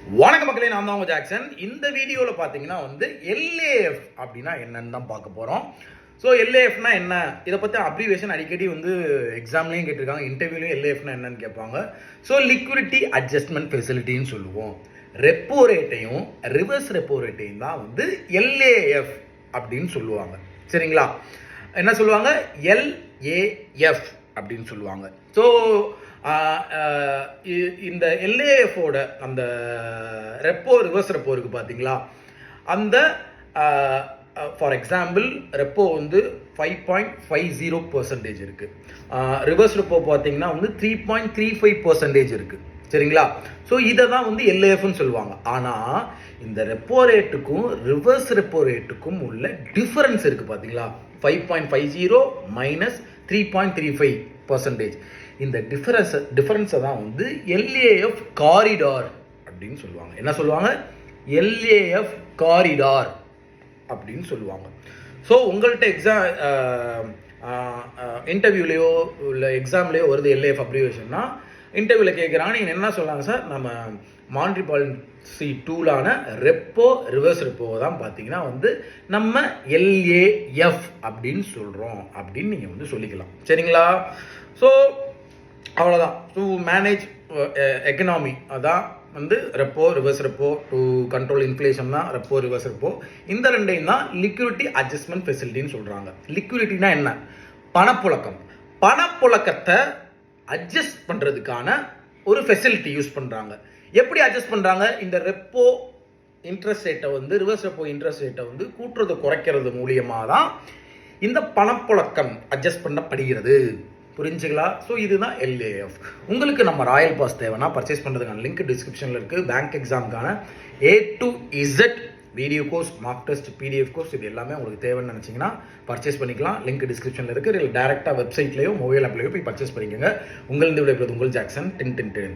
வணக்க மக்களே, நான் தான் உங்க ஜாக்சன். இந்த வீடியோவில் பார்த்தீங்கன்னா எல்ஏஎஃப் அப்படின்னா என்னன்னு தான் பார்க்க போகிறோம். ஸோ எல்ஏஎஃப்னா என்ன, இதை பற்றி அப்ரிவேஷன் அடிக்கடி எக்ஸாம்லேயும் கேட்டிருக்காங்க, இன்டர்வியூலையும் எல்ஏஎஃப்னா என்னன்னு கேட்பாங்க. ஸோ லிக்விடிட்டி அட்ஜஸ்ட்மெண்ட் ஃபெசிலிட்டின்னு சொல்லுவோம். ரெப்போ ரேட்டையும் ரிவர்ஸ் ரெப்போ ரேட்டையும் தான் எல்ஏஎஃப் அப்படின்னு சொல்லுவாங்க. சரிங்களா? என்ன சொல்லுவாங்க? எல்ஏஎஃப் அப்படின்னு சொல்லுவாங்க. ஸோ இந்த எல்ஏஎஃபோட அந்த ரெப்போ ரிவர்ஸ் ரெப்போ இருக்கு பார்த்தீங்களா, அந்த ஃபார் எக்ஸாம்பிள் ரெப்போ 5.50% இருக்கு, ரிவர்ஸ் ரெப்போ பார்த்தீங்கன்னா 3.35% இருக்கு. சரிங்களா? ஸோ இதை தான் எல்ஏஎஃப்னு சொல்லுவாங்க. ஆனால் இந்த ரெப்போ ரேட்டுக்கும் ரிவர்ஸ் ரெப்போ ரேட்டுக்கும் உள்ள டிஃபரன்ஸ் இருக்கு பார்த்தீங்களா, 5.50 மைனஸ் 3.35%. இந்த டிஃபரன்ஸை தான் எல்ஏஎஃப் காரிடார் அப்படின்னு சொல்லுவாங்க. என்ன சொல்லுவாங்க? எல்ஏஎஃப் காரிடார் அப்படின்னு சொல்லுவாங்க. ஸோ உங்கள்கிட்ட இன்டர்வியூலையோ இல்லை எக்ஸாம்லேயோ வருது எல்ஏஎஃப் அப்ரிவேஷன்னா, இன்டர்வியூவில் கேட்குறாங்க, நீங்கள் என்ன சொல்லுவாங்க? சார், நம்ம மானிட்டரி பாலிசி டூலான ரெப்போ ரிவர்ஸ் ரெப்போவை தான் பார்த்தீங்கன்னா நம்ம எல்ஏஎஃப் அப்படின்னு சொல்கிறோம் அப்படின்னு நீங்கள் சொல்லிக்கலாம். சரிங்களா? ஸோ அவ்வளோதான். டு மேனேஜ் எக்கனாமி அதான் repo reverse repo, to control inflation தான் ரெப்போ ரிவர்ஸ் ரெப்போ. இந்த ரெண்டையும் தான் லிக்விடிட்டி அட்ஜஸ்ட்மெண்ட் ஃபெசிலிட்டின்னு சொல்கிறாங்க. லிக்விடிட்டினா என்ன? பணப்புழக்கம். பணப்புழக்கத்தை அட்ஜஸ்ட் பண்ணுறதுக்கான ஒரு ஃபெசிலிட்டி யூஸ் பண்ணுறாங்க. எப்படி அட்ஜஸ்ட் பண்ணுறாங்க? இந்த ரெப்போ இன்ட்ரெஸ்ட் ரேட்டை ரிவர்ஸ் ரெப்போ இன்ட்ரெஸ்ட் ரேட்டை கூட்டுறது குறைக்கிறது மூலியமாக தான் இந்த பணப்புழக்கம் அட்ஜஸ்ட் பண்ணப்படுகிறது. புரிஞ்சுங்களா? ஸோ இதுதான் எல்ஏஎஃப். உங்களுக்கு நம்ம ராயல் பாஸ் தேவைன்னா பர்ச்சேஸ் பண்ணுறதுக்கான லிங்க் டிஸ்கிரிப்ஷனில் இருக்குது. பேங்க் எக்ஸாமுக்கான A to Z video course, mock test, PDF course, இது எல்லாமே உங்களுக்கு தேவைன்னு நினச்சிங்கன்னா பர்ச்சேஸ் பண்ணிக்கலாம். லிங்க் டிஸ்கிரிப்ஷனில் இருக்குது. இல்லை டேரெக்டாக வெப்சைட்லேயோ மொபைல் ஆப்லேயோ போய் பர்ச்சேஸ் பண்ணிக்கோங்க. உங்கள் விடைபெறுவது உங்கள் ஜாக்சன். 10 10 10.